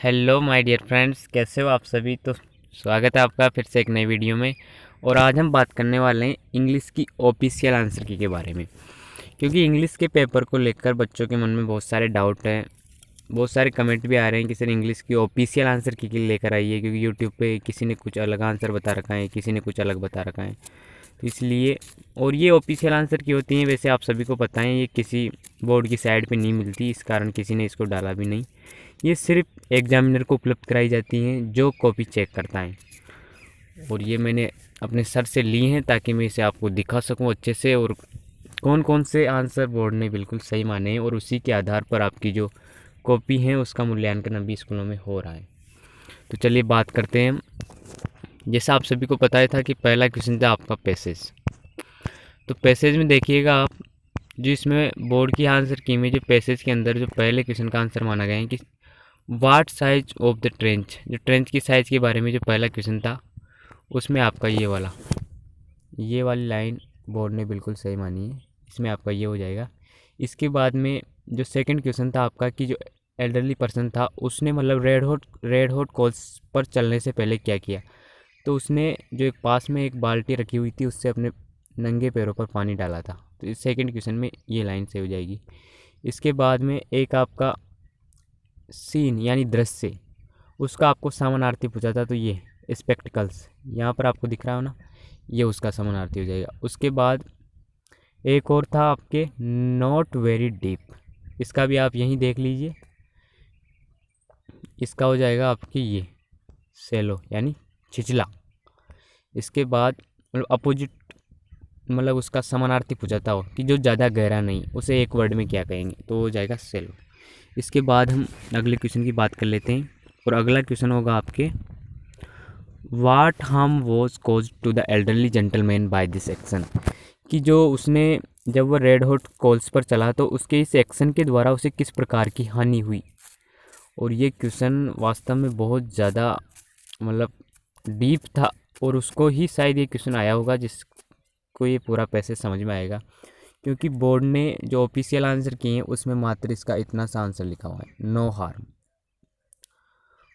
Hello my dear friends, कैसे हो आप सभी। तो स्वागत है आपका फिर से एक नई वीडियो में। और आज हम बात करने वाले हैं इंग्लिश की ऑफिशियल आंसर की के बारे में, क्योंकि इंग्लिश के पेपर को लेकर बच्चों के मन में बहुत सारे डाउट हैं। बहुत सारे कमेंट भी आ रहे हैं कि सर इंग्लिश की ऑफिशियल आंसर की लेकर आइए, क्योंकि यूट्यूब पे किसी ने कुछ अलग आंसर बता रखा है, किसी ने कुछ अलग बता रखा है। तो इसलिए, और ये ऑफिशियल आंसर की होती हैं, वैसे आप सभी को पता है, ये किसी बोर्ड की साइड पे नहीं मिलती, इस कारण किसी ने इसको डाला भी नहीं। ये सिर्फ एग्जामिनर को उपलब्ध कराई जाती हैं जो कॉपी चेक करता है। और ये मैंने अपने सर से ली हैं ताकि मैं इसे आपको दिखा सकूं अच्छे से, और कौन कौन से आंसर बोर्ड ने बिल्कुल सही माने हैं, और उसी के आधार पर आपकी जो कॉपी है उसका मूल्यांकन अभी स्कूलों में हो रहा है। तो चलिए बात करते हैं। जैसा आप सभी को पता ही था कि पहला क्वेश्चन था आपका पैसेज। तो पैसेज में देखिएगा आप, जो इसमें बोर्ड की आंसर की में जो पैसेज के अंदर जो पहले क्वेश्चन का आंसर माना गया है कि वाट साइज ऑफ द ट्रेंच, जो ट्रेंच की साइज़ के बारे में जो पहला क्वेश्चन था, उसमें आपका ये वाली लाइन बोर्ड ने बिल्कुल सही मानी है, इसमें आपका ये हो जाएगा। इसके बाद में जो सेकंड क्वेश्चन था आपका कि जो एल्डरली पर्सन था उसने मतलब रेड हॉट कोल्स पर चलने से पहले क्या किया, तो उसने जो एक पास में एक बाल्टी रखी हुई थी उससे अपने नंगे पैरों पर पानी डाला था। तो इस सेकंड क्वेश्चन में ये लाइन सही हो जाएगी। इसके बाद में एक आपका सीन यानी दृश्य, उसका आपको समानार्थी पूछा था, तो ये स्पेक्टिकल्स यहाँ पर आपको दिख रहा हो ना, ये उसका समानार्थी हो जाएगा। उसके बाद एक और था आपके नॉट वेरी डीप, इसका भी आप यहीं देख लीजिए, इसका हो जाएगा आपकी ये सेलो यानी छिछला। इसके बाद मतलब अपोजिट, मतलब उसका समानार्थी पूछा था हो कि जो ज़्यादा गहरा नहीं, उसे एक वर्ड में क्या कहेंगे, तो हो जाएगा सेलो। इसके बाद हम अगले क्वेश्चन की बात कर लेते हैं, और अगला क्वेश्चन होगा आपके what harm was caused to the elderly gentleman by this action, कि जो उसने जब वह रेड हॉट कोल्स पर चला तो उसके इस एक्शन के द्वारा उसे किस प्रकार की हानि हुई। और ये क्वेश्चन वास्तव में बहुत ज़्यादा मतलब डीप था, और उसको ही शायद ये क्वेश्चन आया होगा जिसको ये पूरा पैसे समझ में आएगा, क्योंकि बोर्ड ने जो ऑफिशियल आंसर किए हैं उसमें मात्र इसका इतना सा आंसर लिखा हुआ है, नो हार्म।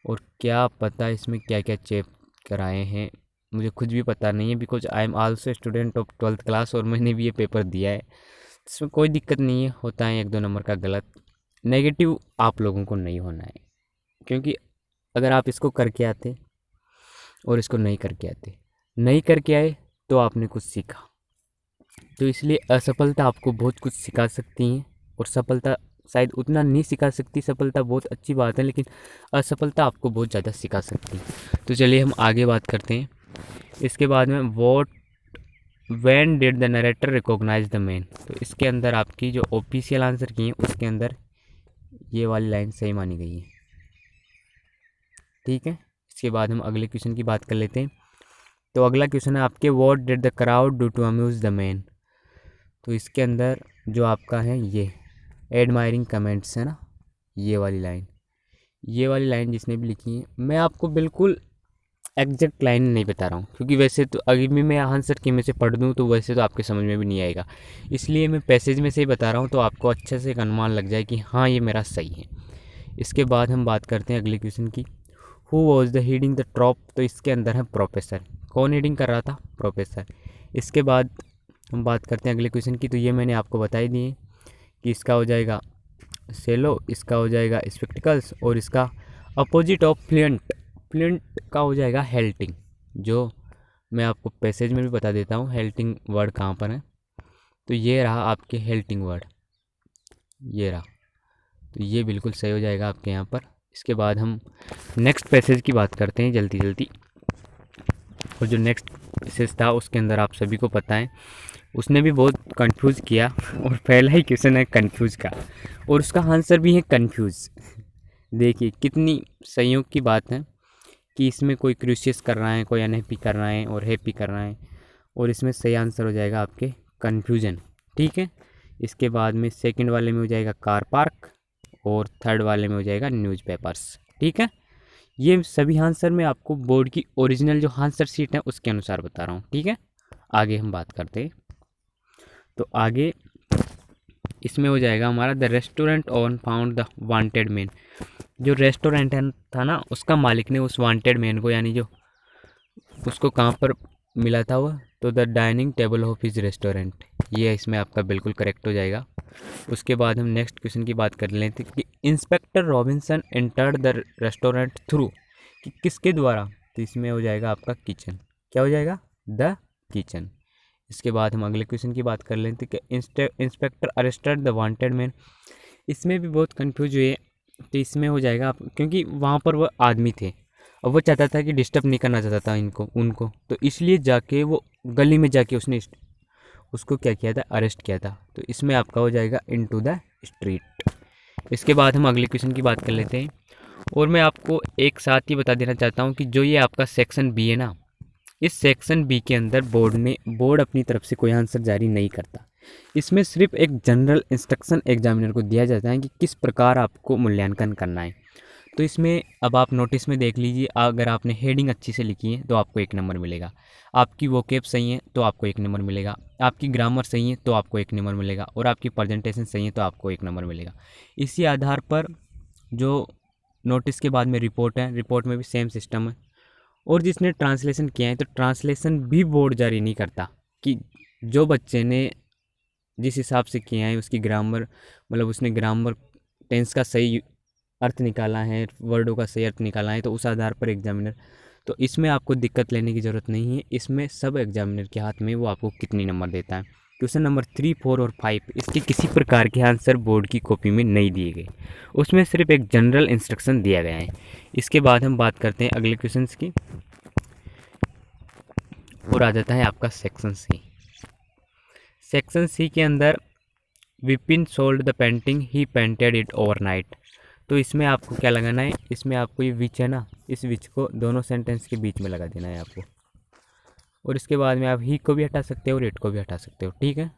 और क्या पता इसमें क्या क्या चेक कराए हैं, मुझे खुद भी पता नहीं है, because I am also student of 12th class, और मैंने भी ये पेपर दिया है। इसमें कोई दिक्कत नहीं है, होता है एक दो नंबर का गलत, नेगेटिव आप लोगों को नहीं होना है, क्योंकि अगर आप इसको करके आते और इसको नहीं करके आए तो आपने कुछ सीखा। तो इसलिए असफलता आपको बहुत कुछ सिखा सकती हैं, और सफलता शायद उतना नहीं सिखा सकती। सफलता बहुत अच्छी बात है, लेकिन असफलता आपको बहुत ज़्यादा सिखा सकती है। तो चलिए हम आगे बात करते हैं। इसके बाद में what when did the narrator recognise the man, तो इसके अंदर आपकी जो ऑफिशियल आंसर की है उसके अंदर ये वाली लाइन सही मानी गई है, ठीक है। इसके बाद हम अगले क्वेश्चन की बात कर लेते हैं। तो अगला क्वेश्चन है आपके what did the crowd do to amuse the man, तो इसके अंदर जो आपका है ये एडमायरिंग कमेंट्स है ना, ये वाली लाइन जिसने भी लिखी है, मैं आपको बिल्कुल एग्जैक्ट लाइन नहीं बता रहा हूँ, क्योंकि वैसे तो अगर भी मैं आंसर की में से पढ़ दूँ तो वैसे तो आपके समझ में भी नहीं आएगा, इसलिए मैं पैसेज में से ही बता रहा हूँ, तो आपको अच्छे से एक अनुमान लग जाए कि हाँ ये मेरा सही है। इसके बाद हम बात करते हैं अगले क्वेश्चन की, who was the heading the troupe, तो इसके अंदर है प्रोफेसर, कौन हीडिंग कर रहा था, प्रोफेसर। इसके बाद हम बात करते हैं अगले क्वेश्चन की, तो ये मैंने आपको बता ही दिए कि इसका हो जाएगा सेलो, इसका हो जाएगा स्पेक्टिकल्स, और इसका अपोजिट ऑफ फ्लुएंट, फ्लुएंट का हो जाएगा हेल्टिंग, जो मैं आपको पैसेज में भी बता देता हूँ हेल्टिंग वर्ड कहाँ पर है। तो ये रहा आपके हेल्टिंग वर्ड, ये रहा, तो ये बिल्कुल सही हो जाएगा आपके यहाँ पर। इसके बाद हम नेक्स्ट पैसेज की बात करते हैं जल्दी जल्दी। और जो नेक्स्ट पैसेज था उसके अंदर आप सभी को पता है, उसने भी बहुत कंफ्यूज किया, और पहला ही क्वेश्चन है कंफ्यूज का, और उसका आंसर भी है कंफ्यूज। देखिए कितनी संयोग की बात है कि इसमें कोई क्रूशियस कर रहा है, कोई अनहैप्पी कर रहा है और हैप्पी कर रहा है, और इसमें सही आंसर हो जाएगा आपके कन्फ्यूजन, ठीक है। इसके बाद में सेकंड वाले में हो जाएगा कार पार्क, और थर्ड वाले में हो जाएगा न्यूज़पेपर्स, ठीक है। ये सभी आंसर मैं आपको बोर्ड की ओरिजिनल जो आंसर शीट है उसके अनुसार बता रहा हूँ, ठीक है। आगे हम बात करते हैं। तो आगे इसमें हो जाएगा हमारा the restaurant own found the wanted man, जो रेस्टोरेंट है था ना, उसका मालिक ने उस वांटेड मैन को, यानी जो उसको कहाँ पर मिला था वो, तो the dining table of his restaurant. ये इसमें आपका बिल्कुल करेक्ट हो जाएगा। उसके बाद हम नेक्स्ट क्वेश्चन की बात कर लेते हैं कि inspector Robinson entered the restaurant through, कि किसके द्वारा, तो इसमें हो जाएगा आपका किचन। क्या हो जाएगा? The kitchen. इसके बाद हम अगले क्वेश्चन की बात कर लेते हैं कि inspector arrested the wanted man. इसमें भी बहुत कंफ्यूज हुए, तो इसमें हो जाएगा आप, क्योंकि वहाँ पर वो आदमी थे और वो चाहता था कि डिस्टर्ब नहीं करना चाहता था इनको उनको, तो इसलिए जाके वो गली में जाके उसने उसको क्या किया था? अरेस्ट किया था। तो इसमें आपका हो जाएगा इनटू द स्ट्रीट। इसके बाद हम अगले क्वेश्चन की बात कर लेते हैं, और मैं आपको एक साथ ही बता देना चाहता हूँ कि जो ये आपका सेक्शन बी है ना, इस सेक्शन बी के अंदर बोर्ड अपनी तरफ से कोई आंसर जारी नहीं करता। इसमें सिर्फ एक जनरल इंस्ट्रक्शन एग्जामिनर को दिया जाता है कि किस प्रकार आपको मूल्यांकन करना है। तो इसमें अब आप नोटिस में देख लीजिए, अगर आपने हेडिंग अच्छी से लिखी है तो आपको 1 नंबर मिलेगा, आपकी वोकेब सही है तो आपको 1 नंबर मिलेगा, आपकी ग्रामर सही है तो आपको 1 नंबर मिलेगा, और आपकी प्रेजेंटेशन सही है तो आपको 1 नंबर मिलेगा। इसी आधार पर जो नोटिस के बाद में रिपोर्ट है, रिपोर्ट में भी सेम सिस्टम है। और जिसने ट्रांसलेशन किया है, तो ट्रांसलेशन भी बोर्ड जारी नहीं करता कि जो बच्चे ने जिस हिसाब से किया है उसकी ग्रामर, मतलब उसने ग्रामर टेंस का सही अर्थ निकाला है, वर्डों का सही अर्थ निकाला है, तो उस आधार पर एग्जामिनर, तो इसमें आपको दिक्कत लेने की ज़रूरत नहीं है। इसमें सब एग्जामिनर के हाथ में वो आपको कितनी नंबर देता है। क्वेश्चन नंबर 3, 4 और 5 इसके किसी प्रकार के आंसर बोर्ड की कॉपी में नहीं दिए गए, उसमें सिर्फ एक जनरल इंस्ट्रक्शन दिया गया है। इसके बाद हम बात करते हैं अगले क्वेश्चन की, और आ जाता है आपका सेक्शन सी। सेक्शन सी के अंदर Vipin sold the painting, he painted it overnight. तो इसमें आपको क्या लगाना है? इसमें आपको ये विच है ना, इस विच को दोनों सेंटेंस के बीच में लगा देना है आपको, और इसके बाद में आप ही को भी हटा सकते हो और इट को भी हटा सकते हो, ठीक है।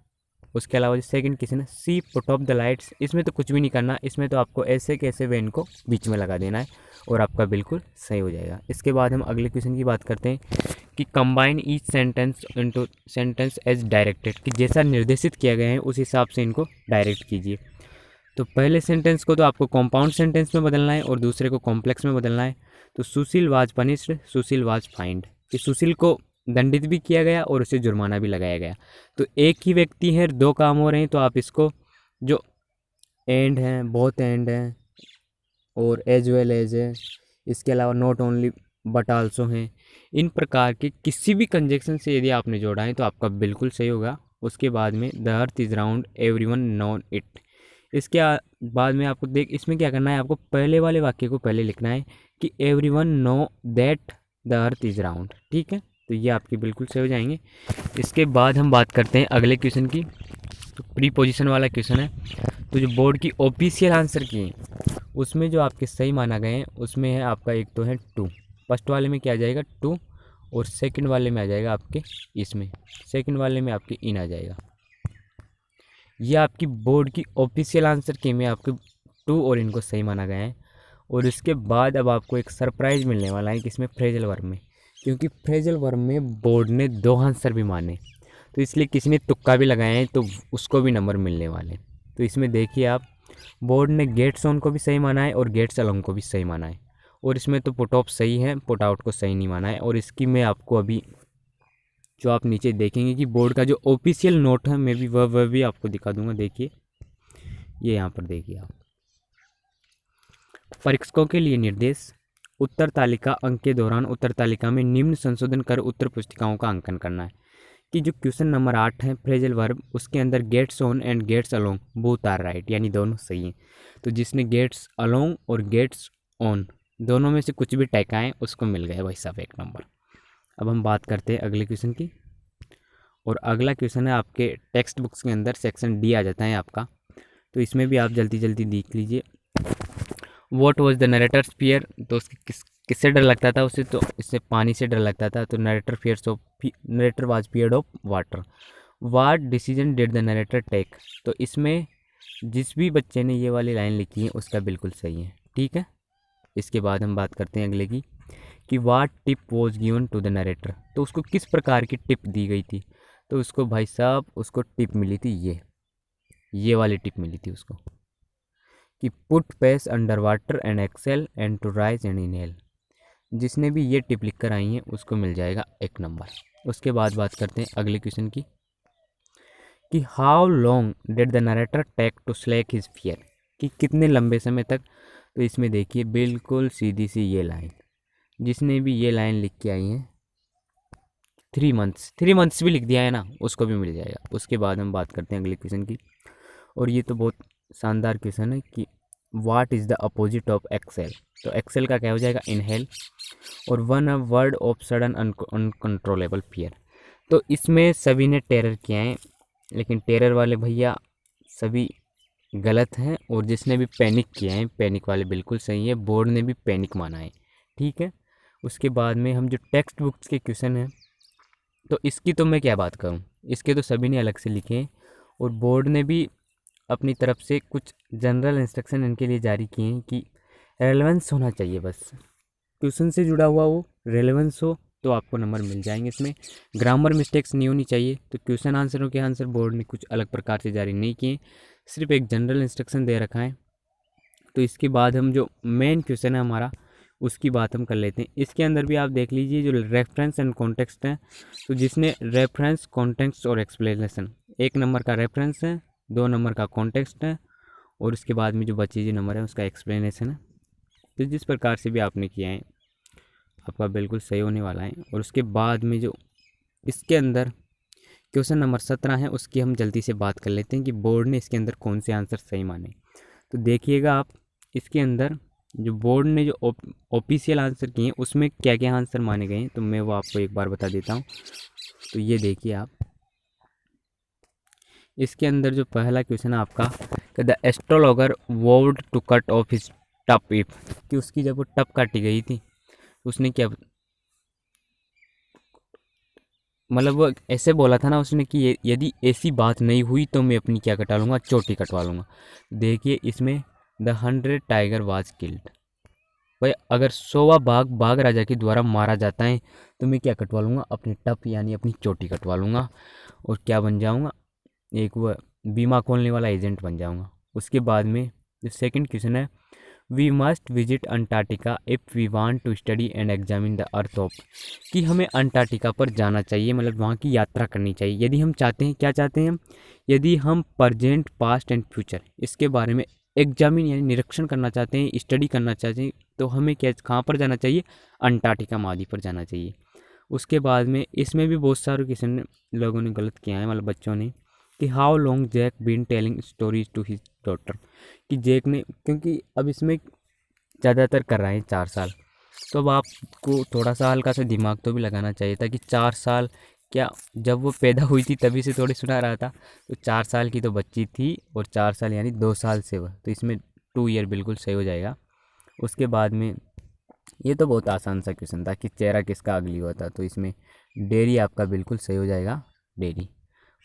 उसके अलावा सेकंड किसी ने सी पुट ऑफ द लाइट्स, इसमें तो कुछ भी नहीं करना, इसमें तो आपको ऐसे कैसे वे इनको बीच में लगा देना है और आपका बिल्कुल सही हो जाएगा। इसके बाद हम अगले क्वेश्चन की बात करते हैं कि combine each sentence into sentence as directed, कि जैसा निर्देशित किया गया है उस हिसाब से इनको डायरेक्ट कीजिए। तो पहले सेंटेंस को तो आपको कॉम्पाउंड सेंटेंस में बदलना है और दूसरे को कॉम्प्लेक्स में बदलना है। तो Sushil was punished, Sushil was fined, कि सुशील को दंडित भी किया गया और उसे जुर्माना भी लगाया गया। तो एक ही व्यक्ति है, 2 काम हो रहे हैं, तो आप इसको जो एंड हैं, बहुत एंड हैं, और एज वेल एज है, इसके अलावा नॉट ओनली बट आल्सो हैं, इन प्रकार के किसी भी कंजक्शन से यदि आपने जोड़ा है तो आपका बिल्कुल सही होगा। उसके बाद में the earth is round everyone known it, इसके बाद में आपको इसमें क्या करना है, आपको पहले वाले वाक्य को पहले लिखना है कि everyone know that the earth is round, ठीक है। तो ये आपके बिल्कुल सही हो जाएंगे। इसके बाद हम बात करते हैं अगले क्वेश्चन की, तो प्री पोजिशन वाला क्वेश्चन है। तो जो बोर्ड की ऑफिशियल आंसर की है उसमें जो आपके सही माना गए हैं उसमें है आपका एक तो है 2, फर्स्ट वाले में क्या आ जाएगा 2, और सेकंड वाले में आ जाएगा आपके, इसमें सेकंड वाले में आपके इन आ जाएगा। ये आपकी बोर्ड की ऑफिशियल आंसर की में आपके 2 और इनको सही माना गया है। और इसके बाद अब आपको एक सरप्राइज मिलने वाला है कि इसमें फ्रेजल वर्ब में, क्योंकि फ्रेजल वर्ब में बोर्ड ने 2 आंसर भी माने, तो इसलिए किसी ने तुक्का भी लगाया है तो उसको भी नंबर मिलने वाले। तो इसमें देखिए आप, बोर्ड ने गेट्स ऑन को भी सही माना है और गेट्स अलोंग को भी सही माना है, और इसमें तो पुट ऑफ सही है, पुट आउट को सही नहीं माना है। और इसकी मैं आपको अभी जो आप नीचे देखेंगे कि बोर्ड का जो ऑफिशियल नोट है मैं भी वह भी आपको दिखा दूंगा। देखिए ये यहाँ पर देखिए आप, परीक्षकों के लिए निर्देश, उत्तर तालिका अंक के दौरान उत्तर तालिका में निम्न संशोधन कर उत्तर पुस्तिकाओं का अंकन करना है। कि जो क्वेश्चन नंबर 8 है फ्रेजल वर्ब, उसके अंदर gets on and gets along both are right, यानी दोनों सही हैं। तो जिसने गेट्स अलोंग और गेट्स ऑन दोनों में से कुछ भी टैकाएँ उसको मिल गया भाई साहब 1 नंबर। अब हम बात करते हैं अगले क्वेश्चन की, और अगला क्वेश्चन है आपके टेक्स्ट बुक्स के अंदर सेक्शन डी आ जाता है आपका। तो इसमें भी आप जल्दी जल्दी देख लीजिए। What was the narrator's fear, तो उसके किससे डर लगता था उसे, तो इससे पानी से डर लगता था। तो narrator was feared of water. What decision did the narrator take, तो इसमें जिस भी बच्चे ने ये वाली लाइन लिखी है उसका बिल्कुल सही है, ठीक है। इसके बाद हम बात करते हैं अगले की कि what tip was given to the narrator, तो उसको किस प्रकार की टिप दी गई थी। तो उसको भाई साहब उसको टिप मिली थी, ये वाली टिप मिली थी उसको, कि put face under water and exhale and to rise and inhale. जिसने भी ये टिप लिख कर आई हैं उसको मिल जाएगा 1 नंबर। उसके बाद बात करते हैं अगले क्वेश्चन की कि how long did the narrator take to slake his fear, कि कितने लंबे समय तक। तो इसमें देखिए बिल्कुल सीधी सी ये लाइन, जिसने भी ये लाइन लिख के आई है 3 मंथ्स भी लिख दिया है ना, उसको भी मिल जाएगा। उसके बाद हम बात करते हैं अगले क्वेश्चन की, और ये तो बहुत शानदार क्वेश्चन है कि what is the opposite of exhale. तो एक्सेल का क्या हो जाएगा इनहेल, और one a word of sudden uncontrollable fear. तो इसमें सभी ने टेरर किया है, लेकिन टेरर वाले भैया सभी गलत हैं, और जिसने भी पैनिक किया है पैनिक वाले बिल्कुल सही है। बोर्ड ने भी पैनिक माना है, ठीक है। उसके बाद में हम जो टेक्स्ट बुक्स के क्वेश्चन हैं, तो इसकी तो मैं क्या बात करूं, इसके तो सभी ने अलग से लिखे हैं, और बोर्ड ने भी अपनी तरफ से कुछ जनरल इंस्ट्रक्शन इनके लिए जारी किए हैं कि रेलेवेंस होना चाहिए, बस क्वेश्चन से जुड़ा हुआ वो रेलेवेंस हो तो आपको नंबर मिल जाएंगे। इसमें ग्रामर मिस्टेक्स नहीं होनी चाहिए। तो क्वेश्चन आंसरों के आंसर बोर्ड ने कुछ अलग प्रकार से जारी नहीं किए, सिर्फ एक जनरल इंस्ट्रक्शन दे रखा है। तो इसके बाद हम जो मेन क्वेश्चन है हमारा उसकी बात हम कर लेते हैं। इसके अंदर भी आप देख लीजिए जो रेफरेंस एंड कॉन्टेक्स्ट है, तो जिसने रेफरेंस कॉन्टेक्स्ट और एक्सप्लेनेशन, 1 नंबर का रेफरेंस है, 2 नंबर का कॉन्टेक्स्ट है, और उसके बाद में जो बची जो नंबर है उसका एक्सप्लेनेशन है। तो जिस प्रकार से भी आपने किया है आपका बिल्कुल सही होने वाला है। और उसके बाद में जो इसके अंदर क्वेश्चन नंबर 17 है उसकी हम जल्दी से बात कर लेते हैं कि बोर्ड ने इसके अंदर कौन से आंसर सही माने। तो देखिएगा आप इसके अंदर जो बोर्ड ने जो ऑफिशियल आंसर किए हैं उसमें क्या क्या आंसर माने गए हैं, तो मैं वो आपको एक बार बता देता हूँ। तो ये देखिए आप, इसके अंदर जो पहला क्वेश्चन है आपका, the astrologer vowed to cut off his top if, कि उसकी जब वो टप काटी गई थी उसने क्या, मतलब वो ऐसे बोला था ना उसने कि यदि ऐसी बात नहीं हुई तो मैं अपनी क्या कटा लूँगा, चोटी कटवा लूँगा। देखिए इसमें द 100 टाइगर वाज किल्ड, भाई अगर 100वां बाघ राजा के द्वारा मारा जाता है तो मैं क्या कटवा लूँगा, अपनी टप यानी अपनी चोटी कटवा लूँगा, और क्या बन जाऊँगा, एक वो बीमा खोलने वाला एजेंट बन जाऊँगा। उसके बाद में जो सेकंड क्वेश्चन है, we must visit Antarctica if we want to study and examine the earth of, कि हमें अंटार्कटिका पर जाना चाहिए, मतलब वहाँ की यात्रा करनी चाहिए यदि हम चाहते हैं, क्या चाहते हैं हम, यदि हम प्रजेंट पास्ट एंड फ्यूचर इसके बारे में एग्जामिन यानी निरीक्षण करना चाहते हैं, स्टडी करना चाहते हैं, तो हमें क्या कहाँ पर जाना चाहिए, अंटार्कटिका महाद्वीप पर जाना चाहिए। उसके बाद में इसमें भी बहुत सारे क्वेश्चन लोगों ने गलत किया है, मतलब बच्चों ने, कि how long Jack been telling stories to his daughter, कि जैक ने, क्योंकि अब इसमें ज़्यादातर कर रहे हैं 4 साल, तो अब आपको थोड़ा सा हल्का सा दिमाग तो भी लगाना चाहिए था कि 4 साल क्या, जब वो पैदा हुई थी तभी से थोड़ी सुना रहा था, तो 4 साल की तो बच्ची थी, और 4 साल यानी 2 साल से वह, तो इसमें 2 ईयर बिल्कुल सही हो जाएगा। उसके बाद में ये तो बहुत आसान सा क्वेश्चन था कि चेहरा किसका अगली हुआ था, तो इसमें डेयरी आपका बिल्कुल सही हो जाएगा, डेयरी।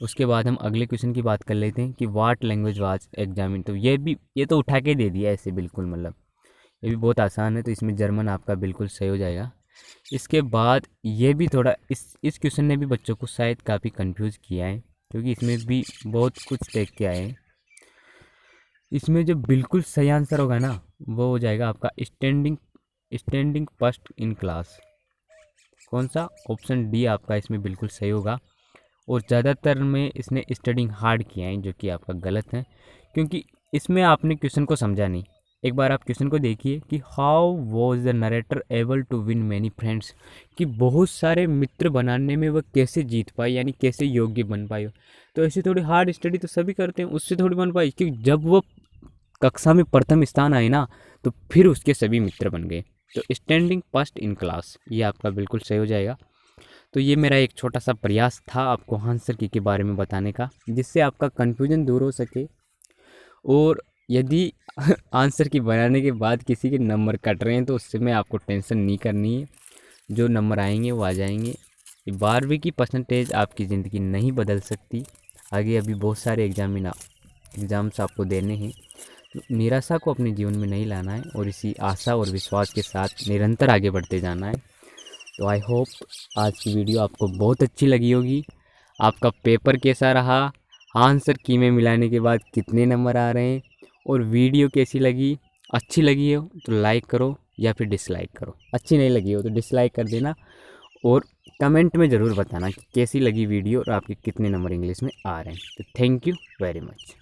उसके बाद हम अगले क्वेश्चन की बात कर लेते हैं कि वाट लैंग्वेज वाज एग्जामिन, तो ये तो उठा के दे दिया ऐसे बिल्कुल, मतलब ये भी बहुत आसान है, तो इसमें जर्मन आपका बिल्कुल सही हो जाएगा। इसके बाद ये भी थोड़ा इस क्वेश्चन ने भी बच्चों को शायद काफ़ी कंफ्यूज किया है, क्योंकि इसमें भी बहुत कुछ देख के आए हैं। इसमें जो बिल्कुल सही आंसर होगा ना वो हो जाएगा आपका स्टैंडिंग फर्स्ट इन क्लास। कौन सा, ऑप्शन डी आपका इसमें बिल्कुल सही होगा। और ज़्यादातर में इसने स्टडिंग हार्ड किया है, जो कि आपका गलत है, क्योंकि इसमें आपने क्वेश्चन को समझा नहीं। एक बार आप क्वेश्चन को देखिए कि how was the narrator able to win many friends, कि बहुत सारे मित्र बनाने में वह कैसे जीत पाई, यानी कैसे योग्य बन पाई। तो ऐसे थोड़ी हार्ड स्टडी तो सभी करते हैं, उससे थोड़ी बन पाई, क्योंकि जब वो कक्षा में प्रथम स्थान आए ना तो फिर उसके सभी मित्र बन गए। तो स्टैंडिंग फर्स्ट इन क्लास ये आपका बिल्कुल सही हो जाएगा। तो ये मेरा एक छोटा सा प्रयास था आपको आंसर की के बारे में बताने का, जिससे आपका कन्फ्यूजन दूर हो सके। और यदि आंसर की बनाने के बाद किसी के नंबर कट रहे हैं तो उससे में आपको टेंशन नहीं करनी है, जो नंबर आएंगे वो आ जाएंगे। 12वीं की परसेंटेज आपकी ज़िंदगी नहीं बदल सकती, आगे अभी बहुत सारे एग्ज़ाम्स आपको देने हैं। तो निराशा को अपने जीवन में नहीं लाना है, और इसी आशा और विश्वास के साथ निरंतर आगे बढ़ते जाना है। तो आई होप आज की वीडियो आपको बहुत अच्छी लगी होगी। आपका पेपर कैसा रहा, आंसर की में मिलाने के बाद कितने नंबर आ रहे हैं, और वीडियो कैसी लगी, अच्छी लगी हो तो लाइक करो या फिर डिसलाइक करो, अच्छी नहीं लगी हो तो डिसलाइक कर देना। और कमेंट में ज़रूर बताना कि कैसी लगी वीडियो और आपके कितने नंबर इंग्लिश में आ रहे हैं। तो थैंक यू वेरी मच।